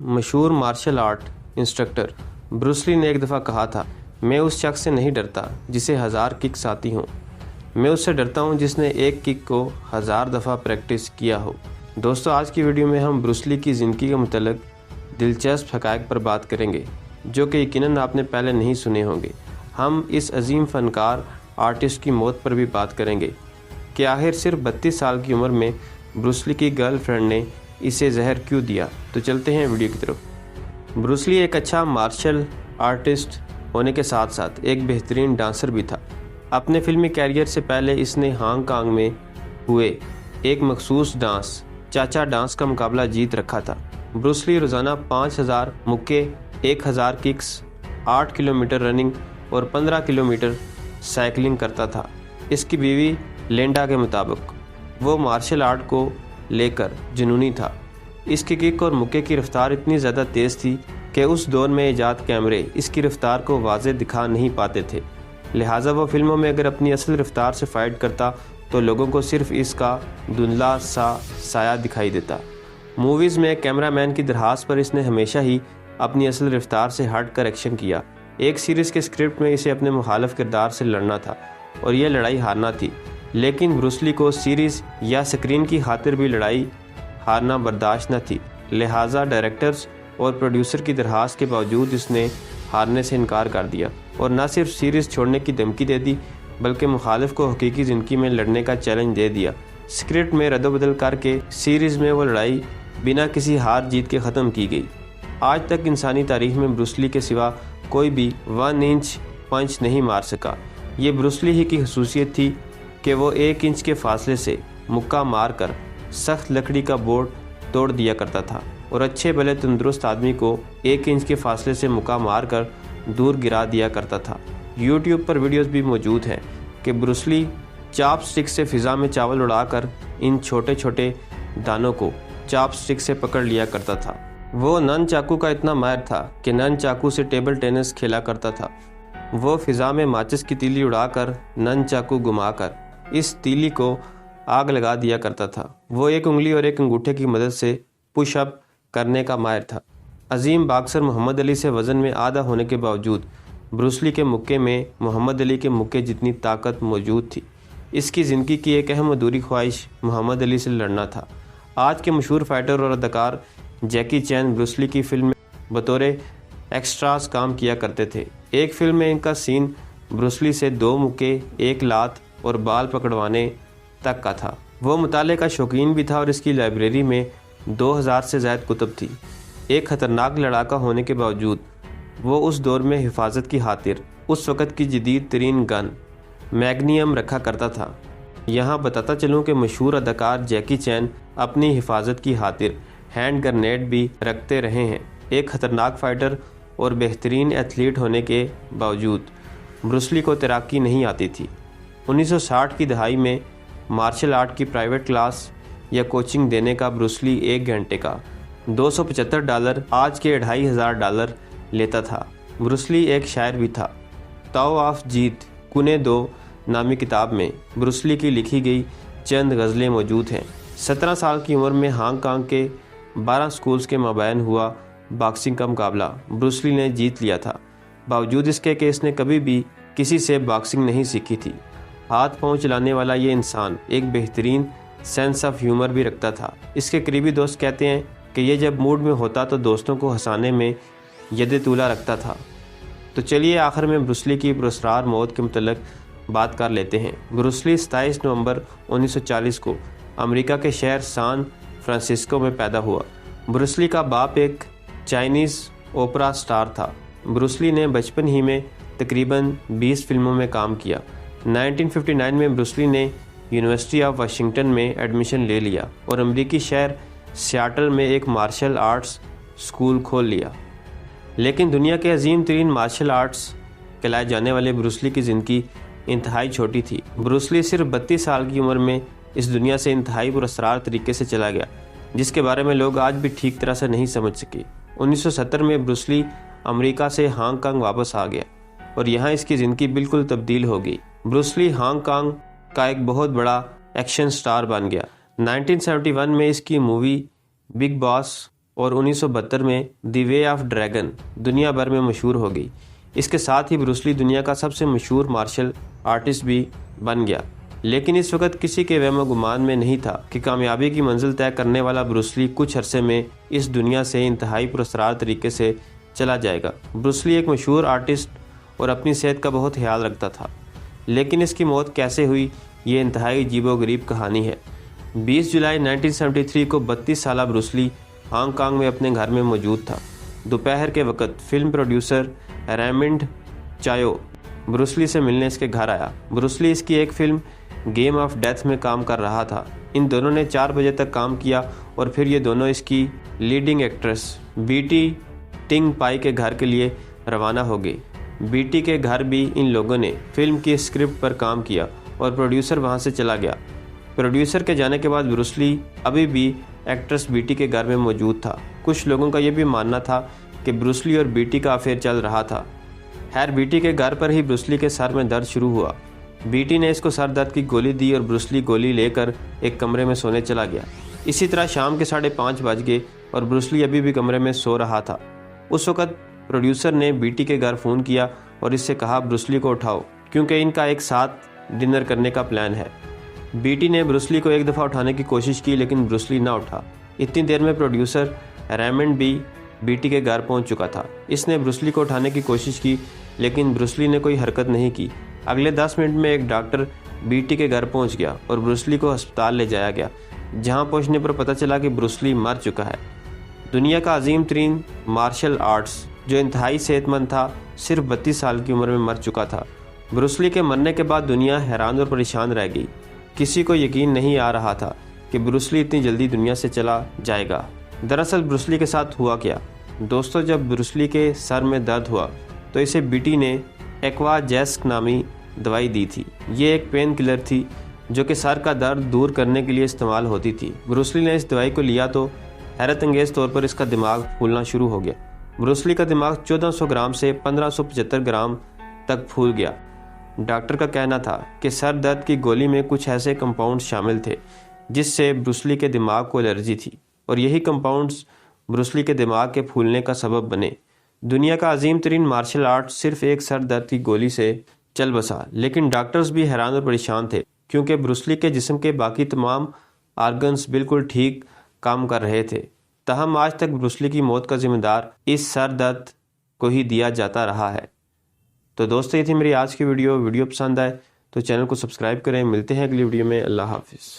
मशहूर martial art instructor Bruce Lee ने एक दफ़ा कहा था, मैं उस शख्स से नहीं डरता जिसे 1000 किक्स आती हों, मैं उससे डरता हूं जिसने एक किक को 1000 दफ़ा प्रैक्टिस किया हो। दोस्तों, आज की वीडियो में हम ब्रूस ली की ज़िंदगी के मुतल्लिक़ दिलचस्प हक़ाइक़ पर बात करेंगे जो कि यकीनन आपने पहले नहीं सुने होंगे। हम इस अजीम फ़नकार आर्टिस्ट की मौत पर भी बात करेंगे कि आखिर सिर्फ 32 साल की उम्र में ब्रूस ली की गर्लफ्रेंड ने इसे जहर क्यों दिया। तो चलते हैं वीडियो की तरफ। ब्रूस ली एक अच्छा मार्शल आर्टिस्ट होने के साथ साथ एक बेहतरीन डांसर भी था। अपने फिल्मी कैरियर से पहले इसने हांगकांग में हुए एक मखसूस डांस चाचा डांस का मुकाबला जीत रखा था। ब्रूस ली रोज़ाना 5000 मुक्के, 1000 किक्स, 8 किलोमीटर रनिंग और 15 किलोमीटर साइकिलिंग करता था। इसकी बीवी लेंडा के मुताबिक वो मार्शल आर्ट को लेकर जुनूनी था। इसकी किक और मुक्के की रफ्तार इतनी ज़्यादा तेज़ थी कि उस दौर में ईजाद कैमरे इसकी रफ्तार को वाज़े दिखा नहीं पाते थे। लिहाजा वो फिल्मों में अगर अपनी असल रफ्तार से फ़ाइट करता तो लोगों को सिर्फ इसका धुंधला सा साया दिखाई देता। मूवीज़ में कैमरामैन की दरख्वास्त पर इसने हमेशा ही अपनी असल रफ्तार से हट कर एक्शन किया। एक सीरीज़ के स्क्रिप्ट में इसे अपने मुखालिफ किरदार से लड़ना था और यह लड़ाई हारना थी, लेकिन ब्रूस ली को सीरीज़ या स्क्रीन की खातिर भी लड़ाई हारना बर्दाश्त न थी। लिहाजा डायरेक्टर्स और प्रोड्यूसर की दरख्वास्त के बावजूद इसने हारने से इनकार कर दिया और न सिर्फ सीरीज़ छोड़ने की धमकी दे दी बल्कि मुखालिफ को हकीकी ज़िंदगी में लड़ने का चैलेंज दे दिया। स्क्रिप्ट में रद्दबदल करके सीरीज़ में वो लड़ाई बिना किसी हार जीत के ख़त्म की गई। आज तक इंसानी तारीख में ब्रूस ली के सिवा कोई भी 1 इंच पंच नहीं मार सका। ये ब्रूस ली ही की खसूसियत थी कि वो 1 इंच के फासले से मुक्का मार कर सख्त लकड़ी का बोर्ड तोड़ दिया करता था और अच्छे भले तंदुरुस्त आदमी को 1 इंच के फासले से मुक्का मार कर दूर गिरा दिया करता था। यूट्यूब पर वीडियोस भी मौजूद हैं कि ब्रूस ली चॉपस्टिक से फ़िज़ा में चावल उड़ाकर इन छोटे छोटे दानों को चॉपस्टिक से पकड़ लिया करता था। वो नन चाकू का इतना माहिर था कि नन चाकू से टेबल टेनिस खेला करता था। वो फ़िज़ा में माचिस की तीली उड़ाकर नन चाकू घुमाकर इस तीली को आग लगा दिया करता था। वो एक उंगली और एक अंगूठे की मदद से पुशअप करने का माहिर था। अजीम बॉक्सर मोहम्मद अली से वज़न में आधा होने के बावजूद ब्रूस ली के मुक्के में मोहम्मद अली के मुक्के जितनी ताकत मौजूद थी। इसकी ज़िंदगी की एक अहम अधूरी ख्वाहिश मोहम्मद अली से लड़ना था। आज के मशहूर फाइटर और अदाकार जैकी चैन ब्रूस ली की फिल्म में बतौर एक्स्ट्रास काम किया करते थे। एक फिल्म में इनका सीन ब्रूस ली से 2 मुक्के, 1 लात और बाल पकड़वाने तक का था। वो मुताले का शौकीन भी था और इसकी लाइब्रेरी में 2000 से ज़ायद कुतुब थी। एक ख़तरनाक लड़ाका होने के बावजूद वो उस दौर में हिफाजत की खातिर उस वक़्त की जदीद तरीन गन मैग्नीयम रखा करता था। यहाँ बताता चलूँ कि मशहूर अदाकार जैकी चैन अपनी हिफाजत की खातिर हैंड ग्रेनेड भी रखते रहे हैं। एक ख़तरनाक फ़ाइटर और बेहतरीन एथलीट होने के बावजूद ब्रूस ली को तैराकी नहीं आती थी। 1960 की दहाई में मार्शल आर्ट की प्राइवेट क्लास या कोचिंग देने का ब्रूस ली 1 घंटे का $275 आज के $2500 लेता था। ब्रूस ली एक शायर भी था। ताओ ऑफ जीत कुने 2 नामी किताब में ब्रूस ली की लिखी गई चंद गज़लें मौजूद हैं। 17 साल की उम्र में हांगकांग के 12 स्कूल्स के माबैन हुआ बॉक्सिंग का मुकाबला ब्रूस ली ने जीत लिया था, बावजूद इसके कि इसने कभी भी किसी से बॉक्सिंग नहीं सीखी थी। हाथ पांव चलाने वाला ये इंसान एक बेहतरीन सेंस ऑफ ह्यूमर भी रखता था। इसके करीबी दोस्त कहते हैं कि ये जब मूड में होता तो दोस्तों को हंसाने में यद तूला रखता था। तो चलिए आखिर में ब्रूस ली की पुरस्कार मौत के मुतल्लिक़ बात कर लेते हैं। ब्रूस ली 27 नवंबर 1940 को अमेरिका के शहर सान फ्रांसिस्को में पैदा हुआ। ब्रूस ली का बाप एक चाइनीज़ ओपरा स्टार था। ब्रूस ली ने बचपन ही में तकरीबन 20 फिल्मों में काम किया। 1959 में ब्रूस ली ने यूनिवर्सिटी ऑफ वाशिंगटन में एडमिशन ले लिया और अमेरिकी शहर सियाटल में एक मार्शल आर्ट्स स्कूल खोल लिया। लेकिन दुनिया के अजीम तरीन मार्शल आर्ट्स कहलाए जाने वाले ब्रूस ली की ज़िंदगी इंतहाई छोटी थी। ब्रूस ली सिर्फ 32 साल की उम्र में इस दुनिया से इंतहाई पुरस्कार तरीके से चला गया, जिसके बारे में लोग आज भी ठीक तरह से नहीं समझ सके। 1970 में ब्रूस ली अमेरिका से हांगकांग वापस आ गया और यहाँ इसकी ज़िंदगी बिल्कुल तब्दील हो गई। ब्रूस ली हांगकांग का एक बहुत बड़ा एक्शन स्टार बन गया। 1971 में इसकी मूवी बिग बॉस और 1972 में द वे ऑफ ड्रैगन दुनिया भर में मशहूर हो गई। इसके साथ ही ब्रूस ली दुनिया का सबसे मशहूर मार्शल आर्टिस्ट भी बन गया। लेकिन इस वक्त किसी के वहम गुमान में नहीं था कि कामयाबी की मंजिल तय करने वाला ब्रूस ली कुछ अरसे में इस दुनिया से इंतहाई पुरस्कार तरीके से चला जाएगा। ब्रूस ली एक मशहूर आर्टिस्ट और अपनी सेहत का बहुत ख्याल रखता था, लेकिन इसकी मौत कैसे हुई, ये इंतहाई अजीबोगरीब कहानी है। 20 जुलाई 1973 को 32 साला ब्रूस ली हांगकांग में अपने घर में मौजूद था। दोपहर के वक्त film producer Raymond Chow Bruce Lee से मिलने इसके घर आया। ब्रूस ली इसकी एक फिल्म गेम ऑफ डेथ में काम कर रहा था। इन दोनों ने 4 बजे तक काम किया और फिर ये दोनों इसकी लीडिंग एक्ट्रेस बीटी टिंग पाई के घर के लिए रवाना हो गई। बीटी के घर भी इन लोगों ने फिल्म की स्क्रिप्ट पर काम किया और प्रोड्यूसर वहां से चला गया। प्रोड्यूसर के जाने के बाद ब्रूस ली अभी भी एक्ट्रेस बीटी के घर में मौजूद था। कुछ लोगों का यह भी मानना था कि ब्रूस ली और बीटी का अफेयर चल रहा था। खैर, बीटी के घर पर ही ब्रूस ली के सर में दर्द शुरू हुआ। बीटी ने इसको सर दर्द की गोली दी और ब्रूस ली गोली लेकर एक कमरे में सोने चला गया। इसी तरह शाम के 5:30 बज गए और ब्रूस ली अभी भी कमरे में सो रहा था। उस वक्त प्रोड्यूसर ने बीटी के घर फ़ोन किया और इससे कहा ब्रूस ली को उठाओ, क्योंकि इनका एक साथ डिनर करने का प्लान है। बीटी ने ब्रूस ली को एक दफ़ा उठाने की कोशिश की, लेकिन ब्रूस ली ना उठा। इतनी देर में प्रोड्यूसर रेमंड भी बीटी के घर पहुंच चुका था। इसने ब्रूस ली को उठाने की कोशिश की, लेकिन ब्रूस ली ने कोई हरकत नहीं की। अगले 10 मिनट में एक डॉक्टर बीटी के घर पहुंच गया और ब्रूस ली को अस्पताल ले जाया गया, जहां पहुंचने पर पता चला कि ब्रूस ली मर चुका है। दुनिया का अजीम तरीन मार्शल आर्ट्स जो इंतहाई सेहतमंद था, सिर्फ 32 साल की उम्र में मर चुका था। ब्रूस ली के मरने के बाद दुनिया हैरान और परेशान रह गई। किसी को यकीन नहीं आ रहा था कि ब्रूस ली इतनी जल्दी दुनिया से चला जाएगा। दरअसल ब्रूस ली के साथ हुआ क्या? दोस्तों, जब ब्रूस ली के सर में दर्द हुआ तो इसे बीटी ने एक्वाजेस्क नामी दवाई दी थी। ये एक पेन किलर थी जो कि सर का दर्द दूर करने के लिए इस्तेमाल होती थी। ब्रूस ली ने इस दवाई को लिया तो हैरत अंगेज तौर पर इसका दिमाग फूलना शुरू हो गया। ब्रूस ली का दिमाग 1400 ग्राम से 1575 ग्राम तक फूल गया। डॉक्टर का कहना था कि सर दर्द की गोली में कुछ ऐसे कंपाउंड शामिल थे जिससे ब्रूस ली के दिमाग को एलर्जी थी, और यही कंपाउंड्स ब्रूस ली के दिमाग के फूलने का सबब बने। दुनिया का अजीम तरीन मार्शल आर्ट सिर्फ एक सर दर्द की गोली से चल बसा, लेकिन डॉक्टर्स भी हैरान और परेशान थे, क्योंकि ब्रूस ली के जिस्म के बाकी तमाम आर्गन्स बिल्कुल ठीक काम कर रहे थे। तहम आज तक ब्रूस ली की मौत का जिम्मेदार इस सर दर्द को ही दिया जाता रहा है। तो दोस्तों, ये थी मेरी आज की वीडियो पसंद आए तो चैनल को सब्सक्राइब करें। मिलते हैं अगली वीडियो में। अल्लाह हाफिज़।